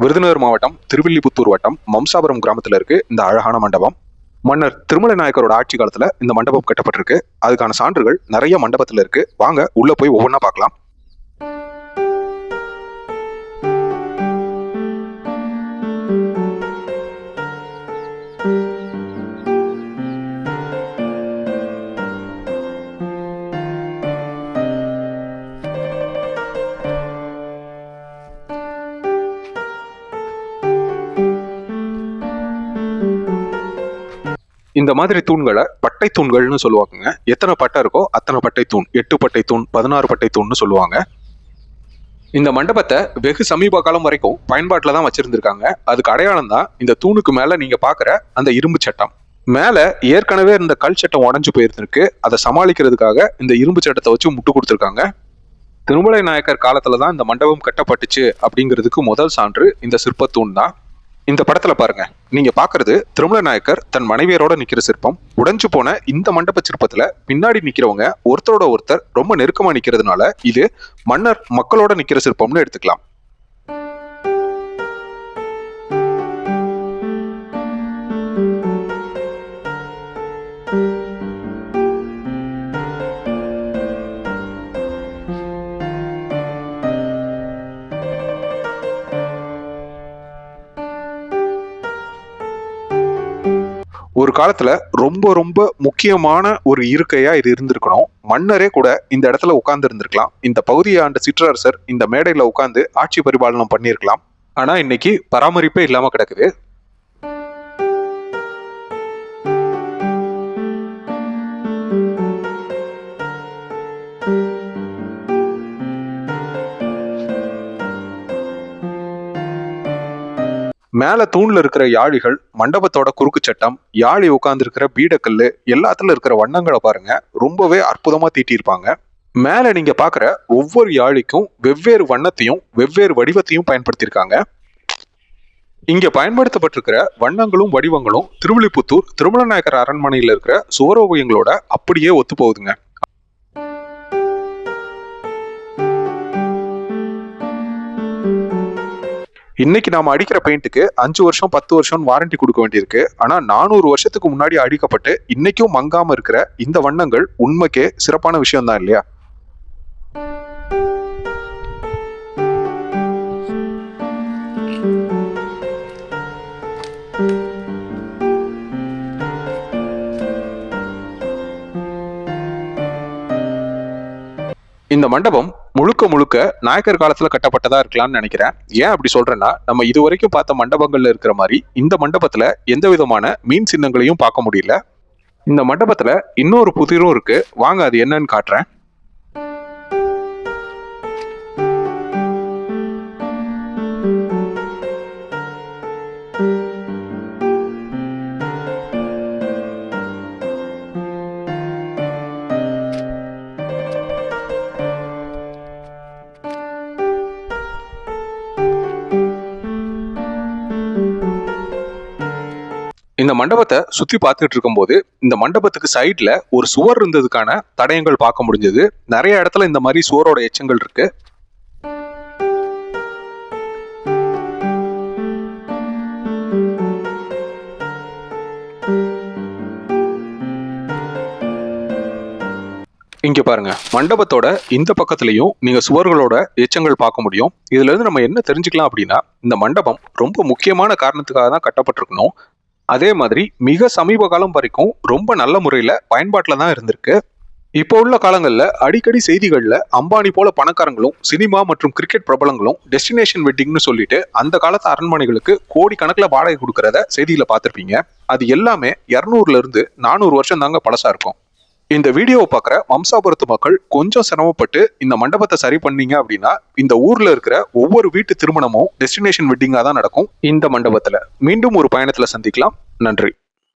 விருதுநகர் மாவட்டம் திருவில்லிபுத்தூர் வட்டம் மம்சாபுரம் கிராமத்துல இருக்கு இந்த அழகான மண்டபம். மன்னர் திருமலை நாயக்கரோட ஆட்சி காலத்துல இந்த மண்டபம் கட்டப்பட்டிருக்கு. அதுக்கான சான்றுகள் நிறைய மண்டபத்துல இருக்கு. வாங்க உள்ள போய் ஒவ்வொன்றா பார்க்கலாம். இந்த மாதிரி தூண்களை பட்டை தூண்கள்னு சொல்லுவாங்க. எத்தனை பட்டை இருக்கோ அத்தனை பட்டை தூண், 8 பட்டை தூண், 16 பட்டை தூண்னு சொல்லுவாங்க. இந்த மண்டபத்தை வெகு சமீப காலம் வரைக்கும் பயன்பாட்டில் தான் வச்சிருந்திருக்காங்க. அதுக்கு அடையாளம் தான் இந்த தூணுக்கு மேல நீங்க பாக்குற அந்த இரும்பு சட்டம். மேல ஏற்கனவே இந்த கல் சட்டம் உடஞ்சு போயிருந்திருக்கு. அதை சமாளிக்கிறதுக்காக இந்த இரும்பு சட்டத்தை வச்சு முட்டு கொடுத்துருக்காங்க. திருமலை நாயக்கர் காலத்துலதான் இந்த மண்டபம் கட்டப்பட்டுச்சு அப்படிங்கிறதுக்கு முதல் சான்று இந்த சிற்பத்தூண் தான். இந்த படத்துல பாருங்க, நீங்க பாக்குறது திருமலை நாயக்கர் தன் மனைவியரோட நிக்கிற சிற்பம். உடைஞ்சு போன இந்த மண்டப சிற்பத்துல பின்னாடி நிக்கிறவங்க ஒருத்தரோட ஒருத்தர் ரொம்ப நெருக்கமா நிக்கிறதுனால இது மன்னர் மக்களோட நிக்கிற சிற்பம்னு எடுத்துக்கலாம். ஒரு காலத்துல ரொம்ப ரொம்ப முக்கியமான ஒரு இருக்கையா இது இருந்திருக்கணும். மன்னரே கூட இந்த இடத்துல உட்கார்ந்து இருந்திருக்கலாம். இந்த பகுதியை ஆண்ட சிற்றரசர் இந்த மேடையில உட்கார்ந்து ஆட்சி பரிபாலனம் பண்ணியிருக்கலாம். ஆனா இன்னைக்கு பராமரிப்பே இல்லாம கிடக்குது. மேல தூண்ல இருக்கிற யாழிகள், மண்டபத்தோட குறுக்கு சட்டம், யாழி உட்கார்ந்து இருக்கிற பீடக்கல்லு, எல்லாத்துல இருக்கிற வண்ணங்களை பாருங்க, ரொம்பவே அற்புதமா தீட்டியிருப்பாங்க. மேல நீங்க பாக்குற ஒவ்வொரு யாழிக்கும் வெவ்வேறு வண்ணத்தையும் வெவ்வேறு வடிவத்தையும் பயன்படுத்தியிருக்காங்க. இங்க பயன்படுத்தப்பட்டிருக்கிற வண்ணங்களும் வடிவங்களும் திருவில்லிபுத்தூர் திருமலை நாயக்கர் அரண்மனையில இருக்கிற சுவரோவியங்களோட அப்படியே ஒத்து போகுதுங்க. இன்னைக்கு நாம அடிக்கிற பெயிண்ட்டுக்கு 5 வருஷம் 10 வருஷம் வாரண்டி கொடுக்க வேண்டியிருக்கு. ஆனா 400 வருஷத்துக்கு முன்னாடி அடிக்கப்பட்டு இன்னைக்கும் மங்காம இருக்கிற இந்த வண்ணங்கள் உண்மைக்கே சிறப்பான விஷயம் தான் இல்லையா? இந்த மண்டபம் முழுக்க முழுக்க நாயக்கர் காலத்துல கட்டப்பட்டதா இருக்கலாம்னு நினைக்கிறேன். ஏன் அப்படி சொல்றேன்னா, நம்ம இது வரைக்கும் பார்த்த மண்டபங்கள்ல இருக்கிற மாதிரி இந்த மண்டபத்துல எந்த விதமான மீன் சின்னங்களையும் பார்க்க முடியல. இந்த மண்டபத்துல இன்னொரு புதிரும் இருக்கு. வாங்க அது என்னன்னு காட்டுறேன். இந்த மண்டபத்தை சுத்தி பார்த்துட்டு இருக்கும்போது இந்த மண்டபத்துக்கு சைட்ல ஒரு சுவர் இருந்ததுக்கான தடயங்கள் பார்க்க முடிஞ்சது. நிறைய இடத்துல இந்த மாதிரி சுவரோட எச்சங்கள் இருக்கு. இங்க பாருங்க, மண்டபத்தோட இந்த பக்கத்துலயும் நீங்க சுவர்களோட எச்சங்கள் பார்க்க முடியும். இதுல இருந்து நம்ம என்ன தெரிஞ்சுக்கலாம் அப்படின்னா, இந்த மண்டபம் ரொம்ப முக்கியமான காரணத்துக்காக தான் கட்டப்பட்டிருக்கணும். அதே மாதிரி மிக சமீப காலம் வரைக்கும் ரொம்ப நல்ல முறையில பயன்பாட்டில் தான் இருந்திருக்கு. இப்போ உள்ள காலங்கள்ல அடிக்கடி செய்திகள்ல அம்பானி போல பணக்காரங்களும் சினிமா மற்றும் கிரிக்கெட் பிரபலங்களும் டெஸ்டினேஷன் வெட்டிங்னு சொல்லிட்டு அந்த காலத்து அரண்மனைகளுக்கு கோடிக்கணக்கில் வாடகை கொடுக்கறத செய்தியில பார்த்திருப்பீங்க. அது எல்லாமே 200ல இருந்து 400 வருஷம் தாங்க பழசா இருக்கும். இந்த வீடியோவை பார்க்குற மம்சாபுரத்து மக்கள் கொஞ்சம் சிரமப்பட்டு இந்த மண்டபத்தை சரி பண்ணீங்க அப்படின்னா இந்த ஊர்ல இருக்கிற ஒவ்வொரு வீட்டு திருமணமும் டெஸ்டினேஷன் வெட்டிங்கா தான் நடக்கும் இந்த மண்டபத்துல. மீண்டும் ஒரு பயணத்துல சந்திக்கலாம். நன்றி.